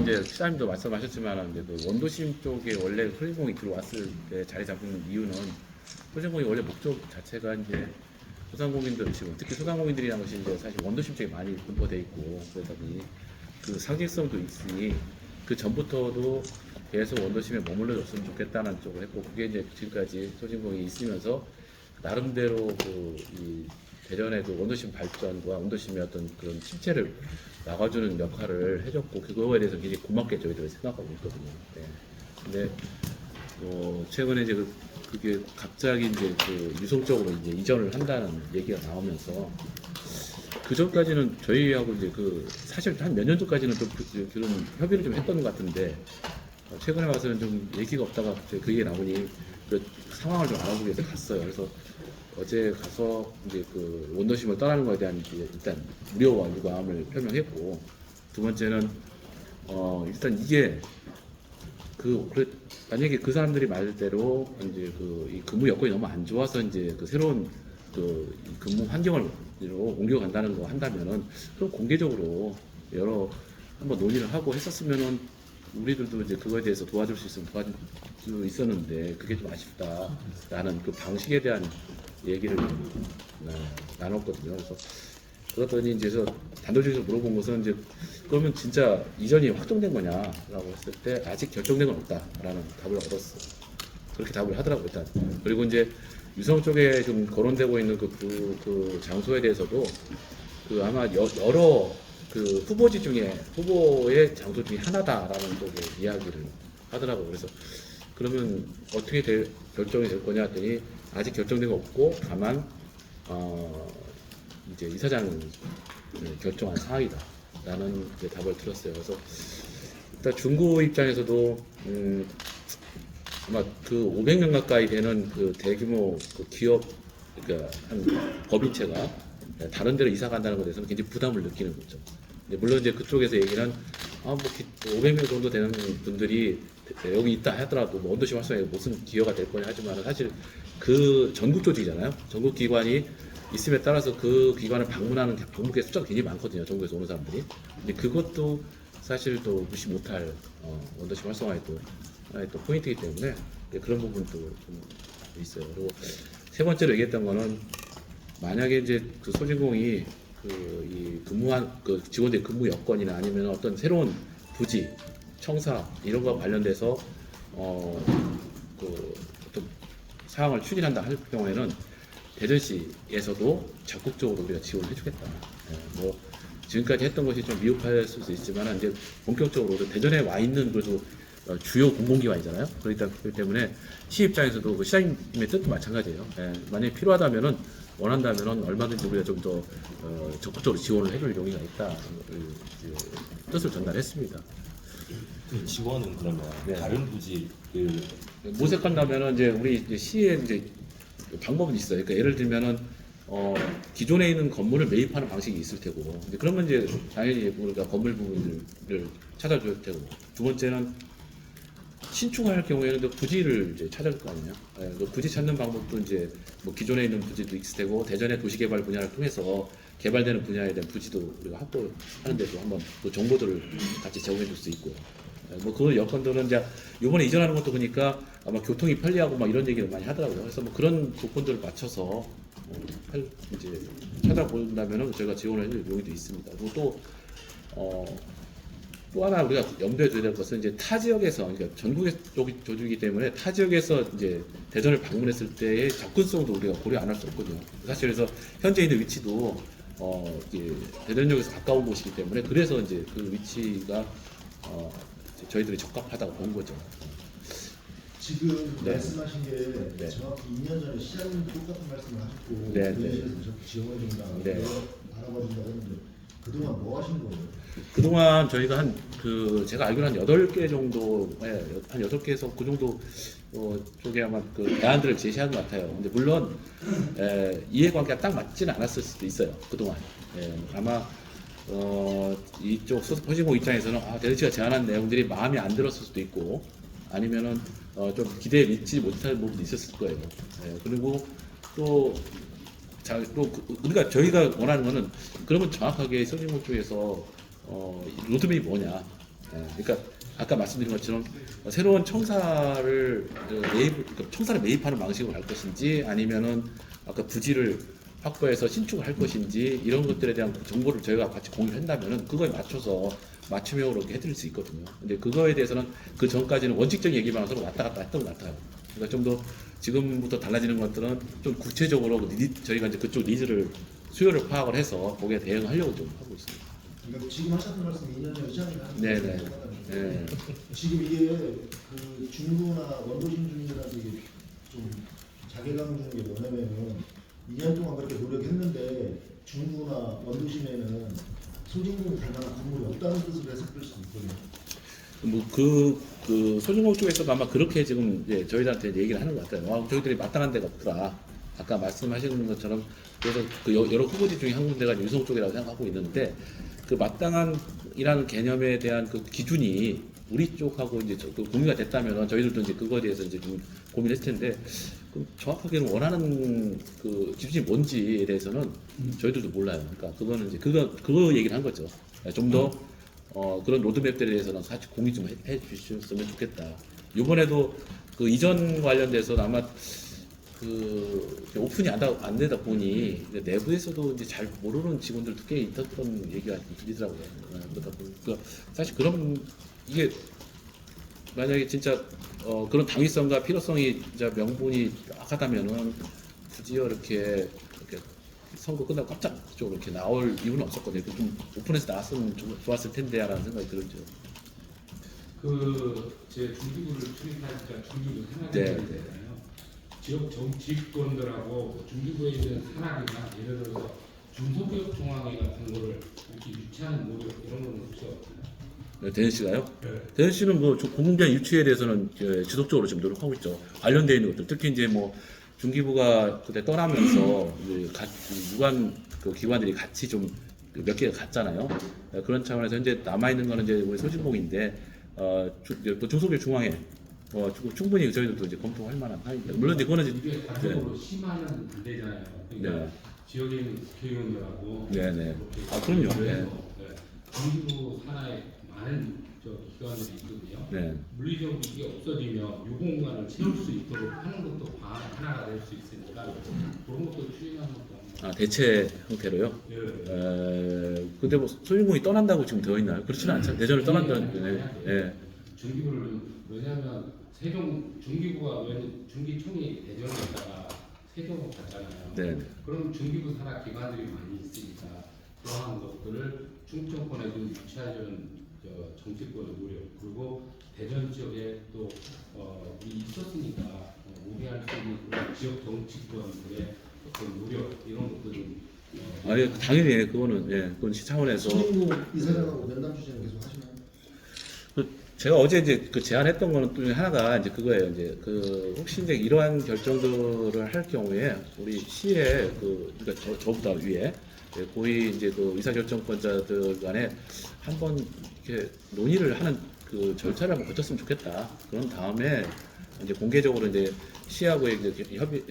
이제 시장님도 말씀하셨지만 이제 그 원도심 쪽에 원래 소진공이 들어왔을 때 자리 잡은 이유는 소진공이 원래 목적 자체가 이제 소상공인들 지금 특히 소상공인들이라는 것이 이제 사실 원도심 쪽에 많이 분포돼 있고 그러다 보니 그 상징성도 있으니 그 전부터도 계속 원도심에 머물러줬으면 좋겠다는 쪽을 했고 그게 이제 지금까지 소진공이 있으면서 나름대로 이 대전의 그 원도심 발전과 원도심의 어떤 그런 침체를 막아주는 역할을 해줬고 그거에 대해서 굉장히 고맙게 저희들이 생각하고 있거든요. 네. 근데 최근에 이제 그게 갑자기 이제 그 유성적으로 이제 이전을 한다는 얘기가 나오면서 그 전까지는 저희하고 이제 사실 한 몇 년 전까지는 좀 그런 협의를 좀 했던 것 같은데 최근에 와서는 좀 얘기가 없다가 그 얘기 나오니 그 상황을 좀 알아보기 위해서 갔어요. 그래서 어제 가서 이제 그 원도심을 떠나는 거에 대한 이제 일단 우려와 유감을 표명했고 두 번째는 일단 이게 만약에 그 사람들이 말대로 이제 이 근무 여건이 너무 안 좋아서 이제 새로운 이 근무 환경으로 옮겨간다는 거 한다면은 그럼 공개적으로 한번 논의를 하고 했었으면은 우리들도 이제 그거에 대해서 도와줄 수 있으면 도와줄 수 있었는데 그게 좀 아쉽다라는 그 방식에 대한 얘기를 나눴거든요. 그래서 그랬더니 이제 단도직입적으로 물어본 것은 이제 그러면 진짜 이전이 확정된 거냐라고 했을 때 아직 결정된 건 없다라는 답을 얻었어. 그렇게 답을 하더라고요. 일단. 그리고 이제 유성 쪽에 좀 거론되고 있는 그 장소에 대해서도 아마 여러 후보의 장소 중에 하나다라는 쪽의 이야기를 하더라고요. 그래서 그러면 어떻게 결정이 될 거냐 했더니 아직 결정된 거 없고 다만 이제 이사장이 결정한 사항이다라는 답을 들었어요. 그래서 일단 중구 입장에서도 아마 500명 가까이 되는 대규모 기업 그러니까 한 법인체가 다른 데로 이사 간다는 것에 대해서는 굉장히 부담을 느끼는 거죠. 물론 이제 그쪽에서 얘기는 500명 정도 되는 분들이 여기 있다 하더라도 원도심 활성화에 무슨 기여가 될 거냐 하지만 사실 전국 조직이잖아요. 전국 기관이 있음에 따라서 그 기관을 방문하는 방문객 숫자가 굉장히 많거든요. 전국에서 오는 사람들이. 근데 그것도 사실 또 무시 못할 원도심 활성화의 또 포인트이기 때문에 그런 부분도 좀 있어요. 그리고 세 번째로 얘기했던 거는 만약에 이제 소진공이 이 직원들의 근무 여건이나 아니면 어떤 새로운 부지, 청사 이런 거 관련돼서 어떤 사항을 추진한다 할 경우에는 대전시에서도 적극적으로 우리가 지원을 해주겠다. 지금까지 했던 것이 좀 미흡할 수도 있지만 이제 본격적으로 대전에 와 있는 그래도 주요 공공기관이잖아요. 그렇기 때문에 시 입장에서도 시장님의 뜻도 마찬가지예요. 만약에 필요하다면은 원한다면은 얼마든지 우리가 좀 더 적극적으로 지원을 해줄 용의가 있다 뜻을 전달했습니다. 그 지원은 그러면 다른 부지 모색한다면은 이제 우리 이제 시에 이제 방법은 있어요. 그러니까 예를 들면은 기존에 있는 건물을 매입하는 방식이 있을 테고, 그러면 이제 당연히 우리가 건물 부분들을 찾아줄 테고, 두 번째는 신축할 경우에는 또 부지를 이제 찾을 거 아니냐. 부지 찾는 방법도 이제 기존에 있는 부지도 있을 테고, 대전의 도시개발 분야를 통해서 개발되는 분야에 대한 부지도 우리가 확보하는데도 한번 그 정보들을 같이 제공해 줄 수 있고, 그 여건들은 이제 이번에 이전하는 것도 보니까 아마 교통이 편리하고 이런 얘기를 많이 하더라고요. 그래서 그런 조건들을 맞춰서 이제 찾아본다면은 저희가 지원을 해줄 용의도 있습니다. 그리고 또 하나 우리가 염두에 둬야 될 것은 이제 타 지역에서, 그러니까 전국의 조직이기 때문에 타 지역에서 이제 대전을 방문했을 때의 접근성도 우리가 고려 안 할 수 없거든요. 사실 그래서 현재 있는 위치도 이제 대전역에서 가까운 곳이기 때문에 그래서 이제 그 위치가 저희들이 적합하다고 본 거죠. 지금 말씀하신 게 정확히 2년 전에 시장님도 똑같은 말씀을 하셨고 대전시에서 지원해 준다, 알아봐 준다고 했는데 그동안 뭐 하신 거예요? 그동안 저희가 제가 알기로는 한 8개 정도, 한 8개에서 그 정도 쪽에 아마 대안들을 제시한 것 같아요. 근데 물론 이해관계가 딱 맞지는 않았을 수도 있어요. 그동안. 아마 이쪽 소진공 입장에서는 대전시가 제안한 내용들이 마음에 안 들었을 수도 있고, 아니면은 좀 기대에 미치지 못할 부분도 있었을 거예요. 그리고 또 그러니까 저희가 원하는 거는 그러면 정확하게 소진공 쪽에서 로드맵이 뭐냐, 그러니까 아까 말씀드린 것처럼 새로운 청사를 청사를 매입하는 방식으로 할 것인지 아니면은 아까 부지를 확보해서 신축을 할 것인지 이런 것들에 대한 정보를 저희가 같이 공유한다면은 그거에 맞춰서 맞춤형으로 이렇게 해드릴 수 있거든요. 근데 그거에 대해서는 그 전까지는 원칙적인 얘기만 서로 왔다 갔다 했던 것 같아요. 그러니까 좀 더 지금부터 달라지는 것들은 좀 구체적으로 저희가 이제 그쪽 니즈를 수요를 파악을 해서 거기에 대응하려고 좀 하고 있습니다. 그러니까 지금 하셨던 말씀 2년 전에 시장님 하는 네네. 거잖아요. 네. 지금 이게 그 중구나 원도심 주민들한테 이게 좀 자괴감 주는 게 뭐냐면은 2년 동안 그렇게 노력했는데 중구나 원도심에는 소진공을 갈 만한 건물이 없다는 뜻으로 해석될 수도 있거든요. 그 소중공 쪽에서도 아마 그렇게 지금 저희들한테 얘기를 하는 것 같아요. 저희들이 마땅한 데가 없더라. 아까 말씀하시는 것처럼 그래서 그 여러 후보지 중에 한 군데가 유성 쪽이라고 생각하고 있는데 그 마땅한이라는 개념에 대한 그 기준이 우리 쪽하고 이제 그 공유가 됐다면 저희들도 이제 그거에 대해서 이제 좀 고민했을 텐데 그 정확하게는 원하는 그 기준이 뭔지에 대해서는 저희들도 몰라요. 그러니까 그거는 이제 그거 얘기를 한 거죠. 좀 더 그런 로드맵들에 대해서는 사실 공유 좀 해 주셨으면 좋겠다. 이번에도 그 이전 관련돼서는 아마 그 오픈이 안 되다 보니 내부에서도 이제 잘 모르는 직원들도 꽤 있었던 얘기가 들리더라고요. 그러다 보니까 사실 그런 이게 만약에 진짜 그런 당위성과 필요성이 진짜 명분이 명확하다면은 굳이 이렇게 선거 끝나고 깜짝 쪽으로 이렇게 나올 이유는 없었거든요. 좀 오픈해서 나왔으면 좋았을 텐데라는 생각이 들었죠. 제 중기부를 출입하니까 중기부 네. 산하잖아요. 지역 정치권들하고 중기부에 있는 산하이나 예를 들어서 중소기업 종합회 같은 거를 이렇게 유치하는 노력 이런 건 혹시 없나요? 대현 씨가요? 네. 대현 씨는 뭐 공공기관 유치에 대해서는 지속적으로 지금 노력하고 있죠. 관련되어 있는 것들, 특히 이제 뭐 중기부가 그때 떠나면서 유관 그 기관들이 같이 좀 몇 개가 갔잖아요. 그런 차원에서 현재 남아 있는 거는 이제 우리 소신봉인데 중소기업 중앙회 충분히 저희들도 이제 검토할 만한範囲입니다. 물론 이제 그거는 이게 단적으로 심하면 안 되잖아요. 그러니까 네. 지역에 있는 국회의원들하고 네네. 그럼요. 네. 중기부 산하에 많은 기관들이 있거든요. 네. 물리적으로 이게 없어지면 요 공간을 채울 수 있도록 하는 것도 방안 하나가 될 수 있으니까 그런 것도 추진하는 것도 대체 형태로요. 예. 근데 뭐 소유공이 떠난다고 지금 되어 있나요? 그렇지는 않잖아요. 대전을 떠난다는. 예. 중기부를 왜냐하면 중기부가 중기총이 대전에 있다가 세종으로 갔잖아요. 네. 그럼 중기부 산하 기관들이 많이 있으니까 그러한 것들을 충청권에도 유치하려는 정치권의 노력 그리고 대전 지역에 또 있었으니까 우리할 수 있는 그런 지역 정치권들의 어떤 노력 이런 것들은 아니 당연히 그거는 그건 시 차원에서 소진공 이사장하고 면담 추진을 계속 하시나요? 제가 어제 이제 그 제안했던 거는 또 하나가 이제 그거예요. 이제 그 혹시 이제 이러한 결정들을 할 경우에 우리 시에 그러니까 저보다 위에 고위 이제 그 의사결정권자들 간에 한번 이렇게 논의를 하는 그 절차를 한번 거쳤으면 좋겠다. 그런 다음에 이제 공개적으로 이제 시하고의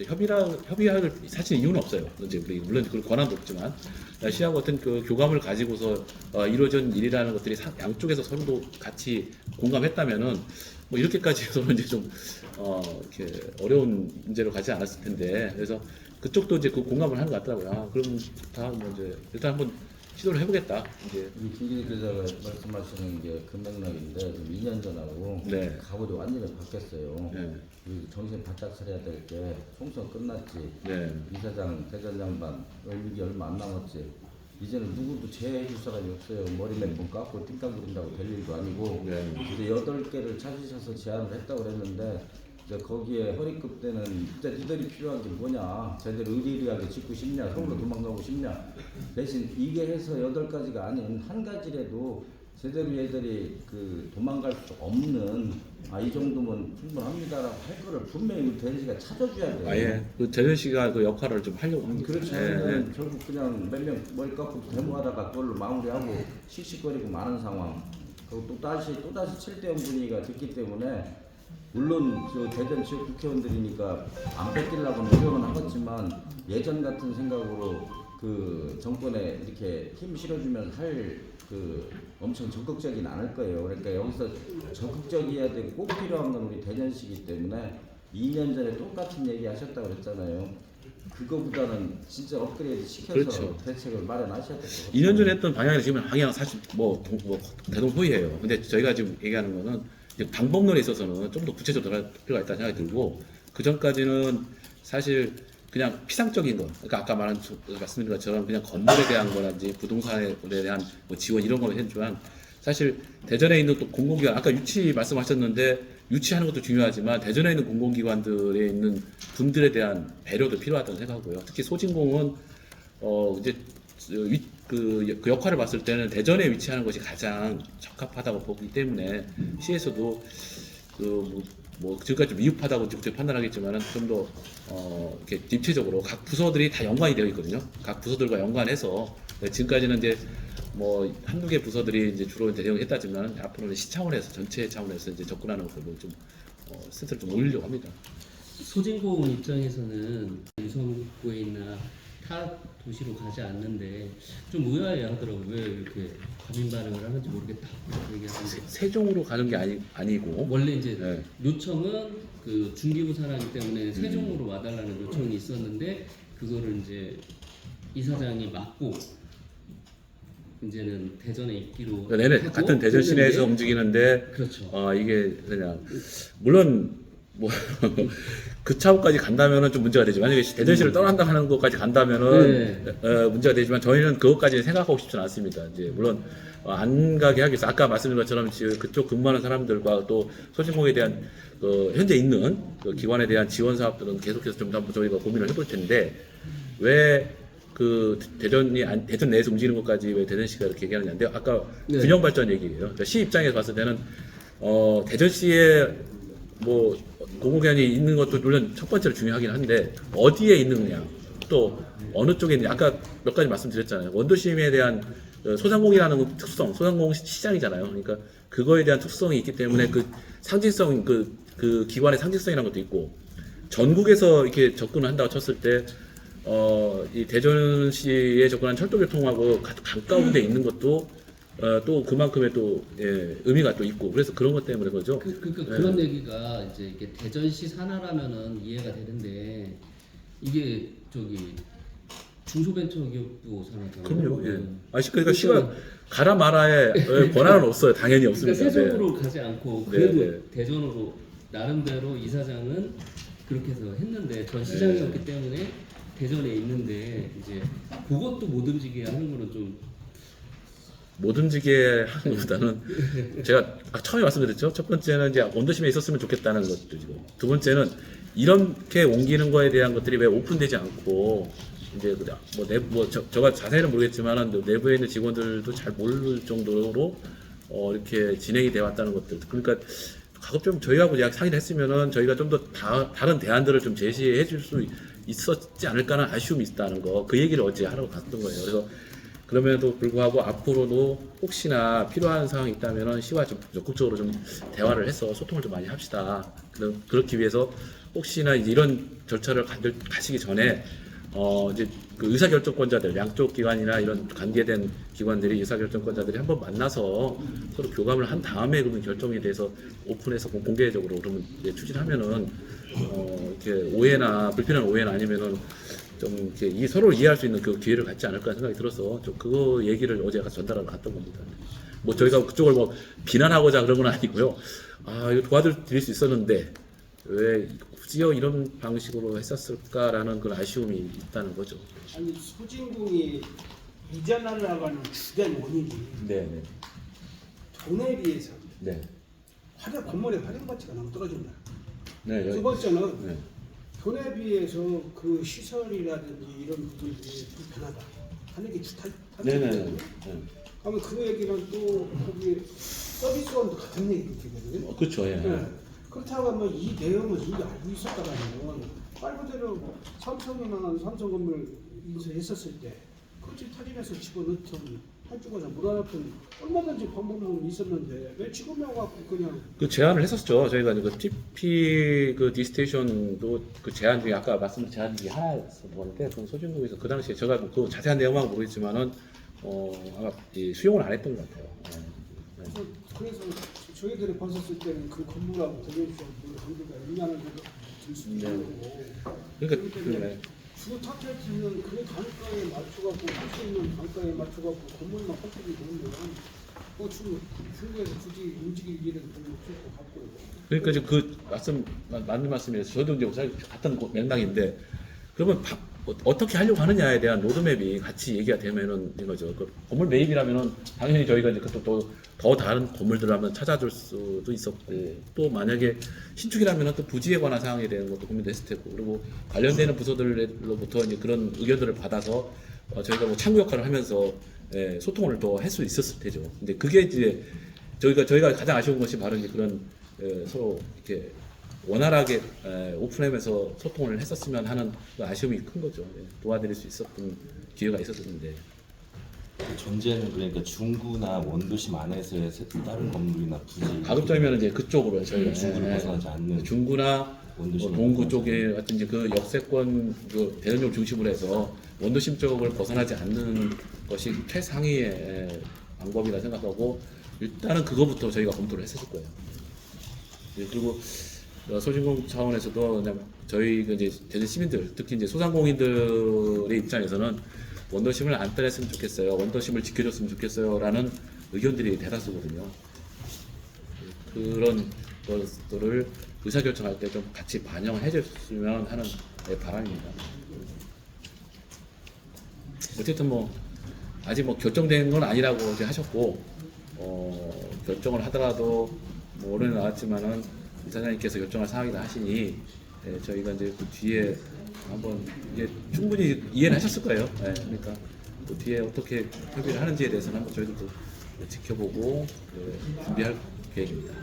협의할 사실 이유는 없어요. 이제 우리 물론 그 권한도 없지만 시하고 어떤 그 교감을 가지고서 이루어진 일이라는 것들이 양쪽에서 서로도 같이 공감했다면은 뭐 이렇게까지 해서는 이제 좀 이렇게 어려운 문제로 가지 않았을 텐데 그래서 그쪽도 이제 그 공감을 하는 것 같더라고요. 그럼 다 뭐 이제 일단 한번 시도를 해보겠다. 이제 김기재 기자가 말씀하시는 게 그 맥락인데 좀 2년 전하고 네. 가보이 완전히 바뀌었어요. 네. 정신 바짝 차려야 될 게 총선 끝났지. 네. 이사장, 대전 양반 임기 얼마 안 남았지. 이제는 누구도 제해줄 사람이 없어요. 머리 몇 번 깎고 띵땅 부린다고 될 일도 아니고. 네. 이제 8개를 찾으셔서 제안을 했다고 그랬는데 이제 거기에 허리급 때는 진짜 니들이 필요한 게 뭐냐, 제대로 의리의리하게 짓고 싶냐, 서울로 도망가고 싶냐. 대신 이게 해서 8가지가 아닌 한 가지라도 제대로 얘들이 그 도망갈 수 없는 이 정도면 충분합니다라고 할 거를 분명히 대전 씨가 찾아줘야 돼요. 아예 그 대전 씨가 그 역할을 좀 하려고 합니다. 그렇지 않으면 결국 그냥 몇 명 머리 깎고 데모하다가 그걸로 마무리하고 씩씩거리고 마는 상황. 그리고 또다시 7대0 분위기가 됐기 때문에 물론 저 대전 지역 국회의원들이니까 안 뺏기려고 노력은 하겠지만 예전 같은 생각으로 그 정권에 이렇게 힘 실어주면서 할 그 엄청 적극적이진 않을 거예요. 그러니까 여기서 적극적이어야 되고 꼭 필요한 건 우리 대전시기 때문에 2년 전에 똑같은 얘기 하셨다고 그랬잖아요. 그거보다는 진짜 업그레이드 시켜서 그렇죠. 대책을 마련하셔야 될 것 같아요. 2년 전에 했던 방향이 지금 방향 사실 뭐 대동소이해요. 근데 저희가 지금 얘기하는 거는 이제 방법론에 있어서는 좀 더 구체적으로 들어갈 필요가 있다는 생각이 들고 그 전까지는 사실 그냥 피상적인 거, 그러니까 아까 말씀드린 것처럼 그냥 건물에 대한 거라든지 부동산에 대한 뭐 지원 이런 거는 했지만 사실 대전에 있는 또 공공기관 아까 유치 말씀하셨는데 유치하는 것도 중요하지만 대전에 있는 공공기관들에 있는 분들에 대한 배려도 필요하다고 생각하고요. 특히 소진공은 이제 그 역할을 봤을 때는 대전에 위치하는 것이 가장 적합하다고 보기 때문에 시에서도 뭐 지금까지 미흡하다고 직접 판단하겠지만은 좀 더 이렇게 입체적으로 각 부서들이 다 연관이 되어 있거든요. 각 부서들과 연관해서 지금까지는 이제 뭐 한두 개 부서들이 이제 주로 대응을 했다지만 앞으로는 시 차원에서 전체 차원에서 이제 접근하는 것으로 좀 센터를 좀 올리려고 합니다. 소진공 입장에서는 유성구에나 타 도시로 가지 않는데 좀 의아해하더라고요. 왜 이렇게 과민 반응을 하는지 모르겠다 얘기하는데 세종으로 가는 게 아니고 원래 이제 네. 요청은 그 중기부 산하기 때문에 세종으로 와달라는 요청이 있었는데 그거를 이제 이사장이 막고 이제는 대전에 있기로 네네 하고 같은 대전 시내에서 했는데 움직이는데 그렇죠. 이게 그냥 물론 뭐 그 차원까지 간다면은 좀 문제가 되지. 만약에 대전시를 떠난다 하는 것까지 간다면은 문제가 되지만 저희는 그것까지 생각하고 싶지는 않습니다. 이제 물론 안 가게 하기 위해서 아까 말씀드린 것처럼 지금 그쪽 근무하는 사람들과 또 소진공에 대한 현재 있는 그 기관에 대한 지원 사업들은 계속해서 좀 더 저희가 고민을 해볼 텐데 왜 그 대전 내에서 움직이는 것까지 왜 대전시가 이렇게 얘기하느냐인데 아까 네. 균형 발전 얘기예요. 그러니까 시 입장에서 봤을 때는 대전시에 뭐 공공기관이 있는 것도 물론 첫 번째로 중요하긴 한데 어디에 있느냐 또 어느 쪽에 있느냐 아까 몇 가지 말씀드렸잖아요. 원도심에 대한 소상공이라는 특성, 소상공 시장이잖아요. 그러니까 그거에 대한 특성이 있기 때문에 그 상징성 그 기관의 상징성이라는 것도 있고 전국에서 이렇게 접근을 한다고 쳤을 때 이 대전시에 접근한 철도교통하고 가까운 데 있는 것도 또 그만큼의 또 의미가 또 있고 그래서 그런 것 때문에 그러죠. 그러니까 그런 얘기가 이제 이게 대전시 산하라면은 이해가 되는데 이게 저기 중소벤처기업부 산하잖아요. 그럼요. 예. 그러니까 시가 가라 마라에 권한은 없어요. 당연히 없습니다. 그러니까 세종으로 가지 않고 네, 그래도 네. 대전으로 나름대로 이사장은 그렇게 해서 했는데 전 시장이었기 때문에 대전에 있는데 이제 그것도 못 움직이게 하는 거는 좀 못 움직이게 하는 것보다는 제가 처음에 말씀드렸죠. 첫 번째는 이제 원도심에 있었으면 좋겠다는 것들이고 두 번째는 이렇게 옮기는 거에 대한 것들이 왜 오픈되지 않고 이제 제가 자세히는 모르겠지만은 내부에 있는 직원들도 잘 모를 정도로 이렇게 진행이 되어 왔다는 것들. 그러니까 가급적 저희하고 약 상의를 했으면은 저희가 좀 더 다른 대안들을 좀 제시해 줄 수 있었지 않을까는 아쉬움이 있다는 거. 그 얘기를 어제 하러 갔던 거예요. 그래서 그럼에도 불구하고 앞으로도 혹시나 필요한 상황이 있다면은 시와 좀 적극적으로 좀 대화를 해서 소통을 좀 많이 합시다. 그렇기 위해서 혹시나 이런 절차를 가시기 전에 이제 그 의사결정권자들 양쪽 기관이나 이런 관계된 기관들이 의사결정권자들이 한번 만나서 서로 교감을 한 다음에 그러면 결정에 대해서 오픈해서 공개적으로 그러면 이제 추진하면은 이렇게 오해나 불필요한 오해나 아니면은 좀 이렇게 서로를 이해할 수 있는 그 기회를 갖지 않을까 생각이 들어서 좀 그거 얘기를 어제 가서 전달하러 갔던 겁니다. 뭐 저희가 그쪽을 뭐 비난하고자 그런 건 아니고요. 이거 도와드릴 수 있었는데 왜 굳이요 이런 방식으로 했었을까라는 그런 아쉬움이 있다는 거죠. 아니 소진공이 이전하려고 하는 주된 원인이 네네. 돈에 비해서 네. 건물의 활용 가치가 너무 떨어진다. 네. 두 번째는 네. 돈에 비해서 그 시설이라든지 이런 부분들이 불편하다 하는 게 주탈. 네네. 네. 그러면 그 얘기는 또 거기 서비스원도 같은 얘기거든요. 그렇죠. 예. 네. 그렇다고 하면 이 내용을 이미 알고 있었다라는 건 말 그대로 삼성건물 인수했었을 때 그집 탈인해서 집어넣던 한쪽에서 몰아넣던 얼마든지 방법은 있었는데 왜 지금 와갖고 그냥 그 제안을 했었죠. 저희가 그 TP 그 디스테이션도 그 제안 중에 아까 말씀드린 제안 중에 하나였었던 건데 그 소진국에서 그 당시에 제가 그 자세한 내용은 모르겠지만은 아마 수용을 안 했던 것 같아요. 그래서 저희들이 봤었을 때는 그 건물하고 대전시하고 관계가 있냐는 생각이 들 수도 있는 거고. 그러니까 때문에 주 타켓은 그 단가에 맞춰갖고 할 수 있는 단가에 맞춰갖고 건물만 확실히 되면 중국에서 굳이 움직일 일은 별로 없을 것 같고. 그러니까 이제 그 맞는 말씀이에요. 저도 이제 사실 같은 맥락인데 그러면 어떻게 하려고 하느냐에 대한 로드맵이 같이 얘기가 되면은 이거죠. 그 건물 매입이라면은 당연히 저희가 이제 또 더 다른 건물들을 한번 찾아줄 수도 있었고 또 만약에 신축이라면은 또 부지에 관한 사항에 대한 것도 고민도 했을 테고 그리고 관련되는 부서들로부터 이제 그런 의견들을 받아서 저희가 뭐 창구 역할을 하면서 소통을 더 할 수 있었을 테죠. 근데 그게 이제 저희가 가장 아쉬운 것이 바로 이제 그런 서로 이렇게 원활하게 오픈하면서 소통을 했었으면 하는 그 아쉬움이 큰 거죠. 도와드릴 수 있었던 기회가 있었는데 전제는 그러니까 중구나 원도심 안에서의 다른 건물이나 부지 가급적이면 이제 그쪽으로 저희가 중구를 벗어나지 않는 중구나 원도심 동구 쪽에 같은 이제 그 역세권 그 대전역 중심으로 해서 원도심 쪽을 벗어나지 않는 것이 최상위의 방법이라 생각하고 일단은 그거부터 저희가 검토를 했었을 거예요. 그리고 소진공 차원에서도 그냥 저희 이제 대전 시민들 특히 이제 소상공인들의 입장에서는 원도심을 안 떠났으면 좋겠어요. 원도심을 지켜줬으면 좋겠어요라는 의견들이 대다수거든요. 그런 것들을 의사결정할 때 좀 같이 반영을 해줬으면 하는 바람입니다. 어쨌든 뭐 아직 뭐 결정된 건 아니라고 이제 하셨고 결정을 하더라도 뭐 올해는 나왔지만은 이사장님께서 결정할 사항이다 하시니 저희가 이제 그 뒤에 한번 이제 충분히 이해를 하셨을 거예요. 그러니까 그 뒤에 어떻게 협의를 하는지에 대해서는 한번 저희들도 지켜보고 준비할 계획입니다.